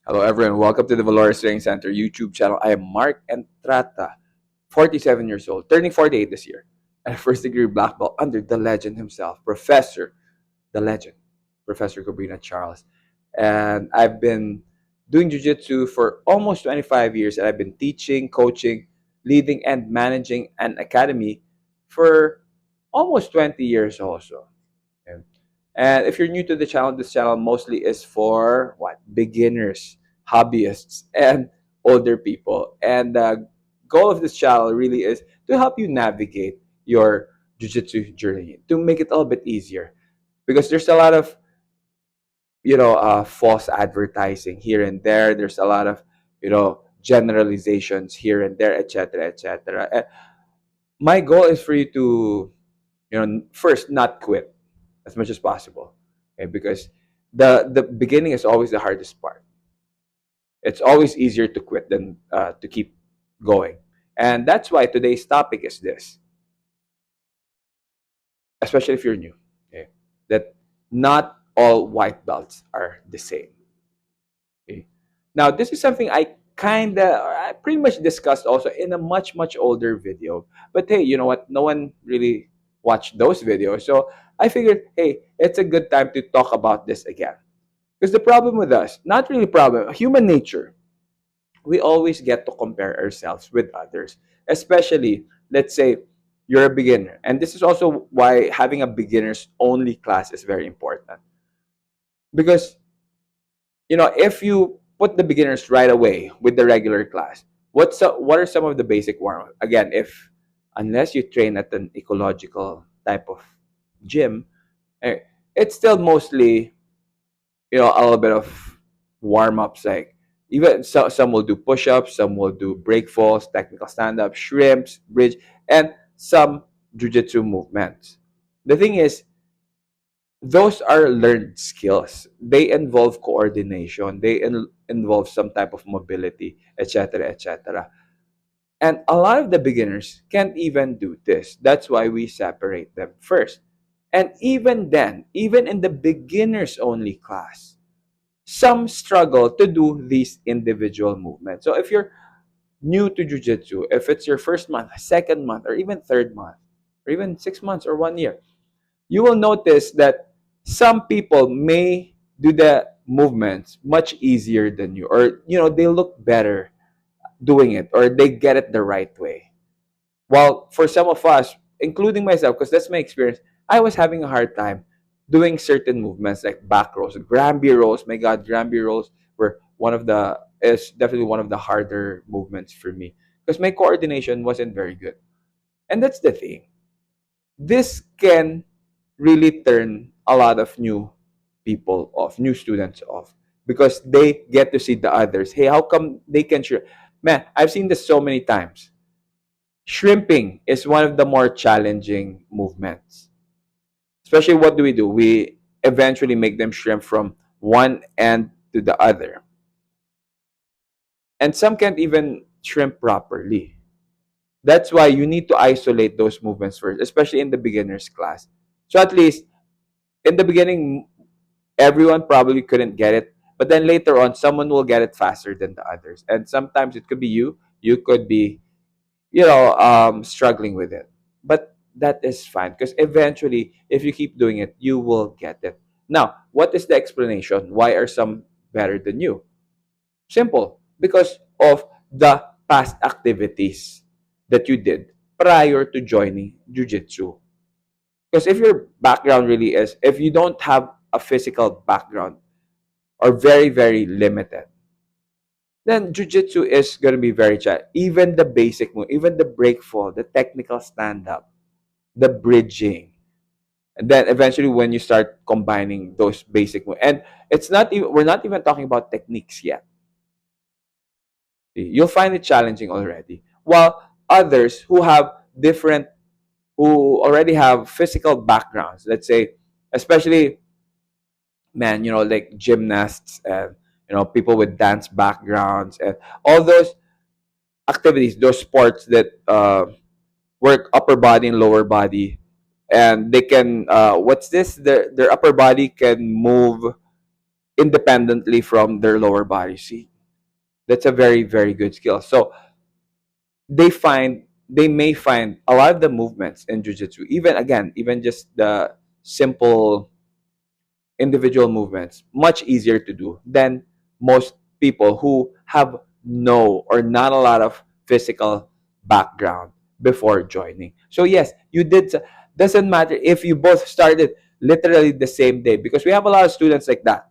Hello, everyone. Welcome to the Valores Training Center YouTube channel. I am Mark Entrata, 47 years old, turning 48 this year, and a first degree black belt under the legend himself, the legend, Professor Cabrina Charles. And I've been doing Jiu Jitsu for almost 25 years, and I've been teaching, coaching, leading, and managing an academy for almost 20 years also. Okay. And if you're new to the channel, this channel mostly is for what? Beginners, hobbyists, and older people. And the goal of this channel really is to help you navigate your jiu-jitsu journey, to make it a little bit easier. Because there's a lot of, false advertising here and there. There's a lot of, generalizations here and there, etc., etc. My goal is for you to, first not quit as much as possible. Okay, because the beginning is always the hardest part. It's always easier to quit than to keep going, and that's why today's topic is this. Especially if you're new, okay, that not all white belts are the same. Okay? Now, this is something I pretty much discussed also in a much older video. But hey, you know what? No one really watched those videos, so I figured, hey, it's a good time to talk about this again. Because the problem with us, not really problem, human nature, we always get to compare ourselves with others. Especially, let's say you're a beginner. And this is also why having a beginners only class is very important. Because, if you put the beginners right away with the regular class, what are some of the basic warm up? Again, if unless you train at an ecological type of gym, eh, it's still mostly a little bit of warm ups. Like even some will do push ups, some will do break falls, technical stand up, shrimps, bridge, and some jujitsu movements. The thing is, those are learned skills. They involve coordination. They involve some type of mobility, etc., etc. And a lot of the beginners can't even do this. That's why we separate them first. And even then, even in the beginners only class, some struggle to do these individual movements. So if you're new to jujitsu, if it's your first month, second month, or even third month, or even 6 months or 1 year, you will notice that some people may do the movements much easier than you, or they look better doing it, or they get it the right way. While for some of us, including myself, because that's my experience, I was having a hard time doing certain movements like back rolls, Granby rolls. My God, Granby rolls were is definitely one of the harder movements for me because my coordination wasn't very good. And that's the thing. This can really turn a lot of new people off, new students off, because they get to see the others. Hey, how come they can shrimp? Man, I've seen this so many times. Shrimping is one of the more challenging movements. Especially, what do? We eventually make them shrimp from one end to the other. And some can't even shrimp properly. That's why you need to isolate those movements first, especially in the beginner's class. So at least in the beginning, everyone probably couldn't get it, but then later on, someone will get it faster than the others. And sometimes it could be you. You could be struggling with it, but that is fine because eventually if you keep doing it you will get it. Now, what is the explanation why are some better than you? Simple, because of the past activities that you did prior to joining jiu-jitsu. Because if your background really is, if you don't have a physical background or very limited, then jujitsu is going to be very challenging. Even the basic move, even the break fall, the technical stand up, the bridging, and then eventually when you start combining those basic moves, and it's not even we're not even talking about techniques yet. You'll find it challenging already. While others who already have physical backgrounds, let's say, especially man, like gymnasts and people with dance backgrounds and all those activities, those sports that work upper body and lower body, and they can what's this? Their upper body can move independently from their lower body. See, that's a very, very good skill. So they may find a lot of the movements in jiu-jitsu, even again, even just the simple individual movements, much easier to do than most people who have no or not a lot of physical background before joining. So yes, you did. Doesn't matter if you both started literally the same day, because we have a lot of students like that.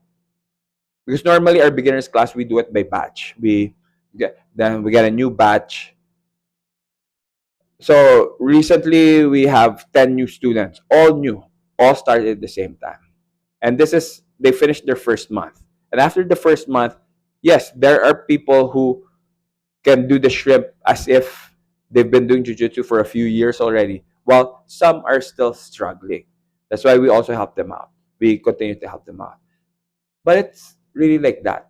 Because normally our beginners class, we do it by batch. We get a new batch. So recently we have 10 new students, all new, all started at the same time. And this is, they finished their first month. And after the first month, yes, there are people who can do the shrimp as if they've been doing jiu-jitsu for a few years already, while some are still struggling. That's why we also help them out. We continue to help them out. But it's really like that.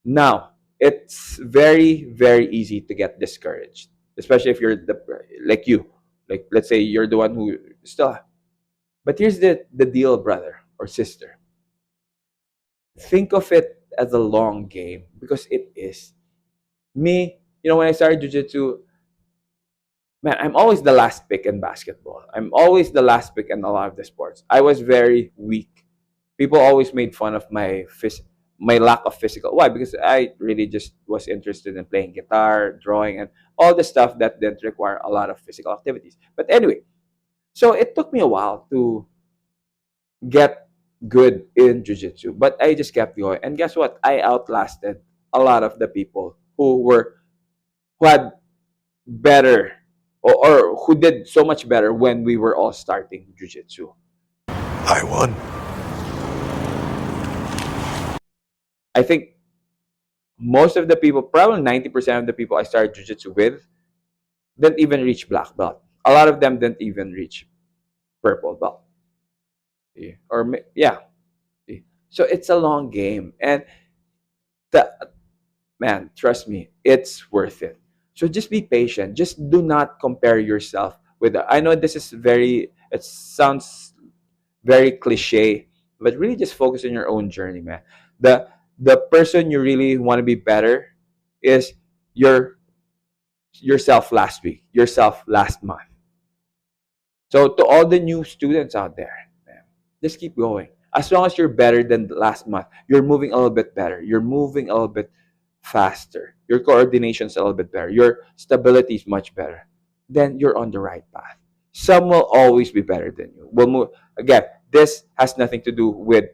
Now, it's very, very easy to get discouraged, especially if you're the, like you, like let's say you're the one who still. But here's the deal, brother or sister. Think of it as a long game, because it is. Me, when I started jiu-jitsu, man, I'm always the last pick in basketball. I'm always the last pick in a lot of the sports. I was very weak. People always made fun of my lack of physical. Why? Because I really just was interested in playing guitar, drawing, and all the stuff that didn't require a lot of physical activities. But anyway, so it took me a while to get good in jiu-jitsu, but I just kept going. And guess what? I outlasted a lot of the people who had better, or who did so much better when we were all starting jiu-jitsu. I won. I think most of the people, probably 90% of the people I started jiu-jitsu with, didn't even reach black belt. A lot of them didn't even reach purple belt. Yeah. Yeah. So it's a long game. And the man, trust me, it's worth it. So just be patient. Just do not compare yourself with. I know this is very. It sounds very cliche, but really just focus on your own journey, man. The person you really want to be better is your yourself last week, yourself last month. So to all the new students out there, man, just keep going. As long as you're better than last month, you're moving a little bit better. You're moving a little bit faster. Your coordination's a little bit better. Your stability is much better. Then you're on the right path. Some will always be better than you. We'll move again. This has nothing to do with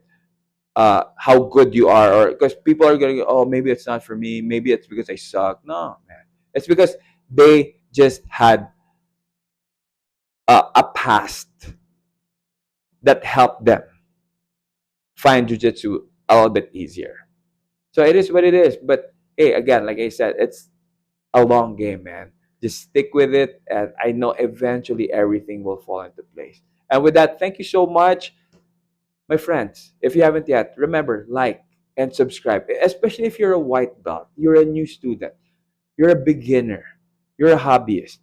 how good you are, or because people are going, oh, maybe it's not for me. Maybe it's because I suck. No, man. It's because they just had a past that helped them find jujitsu a little bit easier. So it is what it is. But hey, again, like I said, it's a long game, man. Just stick with it, and I know eventually everything will fall into place. And with that, thank you so much, my friends. If you haven't yet, remember, like and subscribe, especially if you're a white belt, you're a new student, you're a beginner, you're a hobbyist.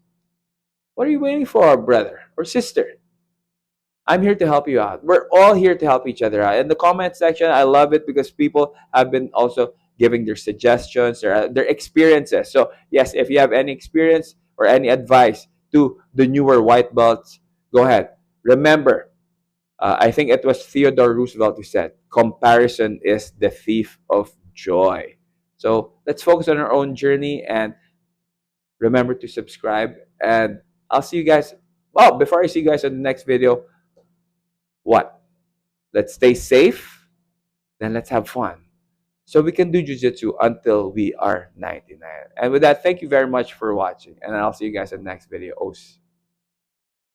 What are you waiting for, brother or sister? I'm here to help you out. We're all here to help each other out. In the comment section, I love it because people have been also giving their suggestions, their experiences. So, yes, if you have any experience or any advice to the newer white belts, go ahead. Remember, I think it was Theodore Roosevelt who said, comparison is the thief of joy. So, let's focus on our own journey and remember to subscribe. And I'll see you guys. Well, before I see you guys on the next video, what? Let's stay safe, then let's have fun. So we can do jujitsu until we are 99. And with that, thank you very much for watching. And I'll see you guys in the next video. Os.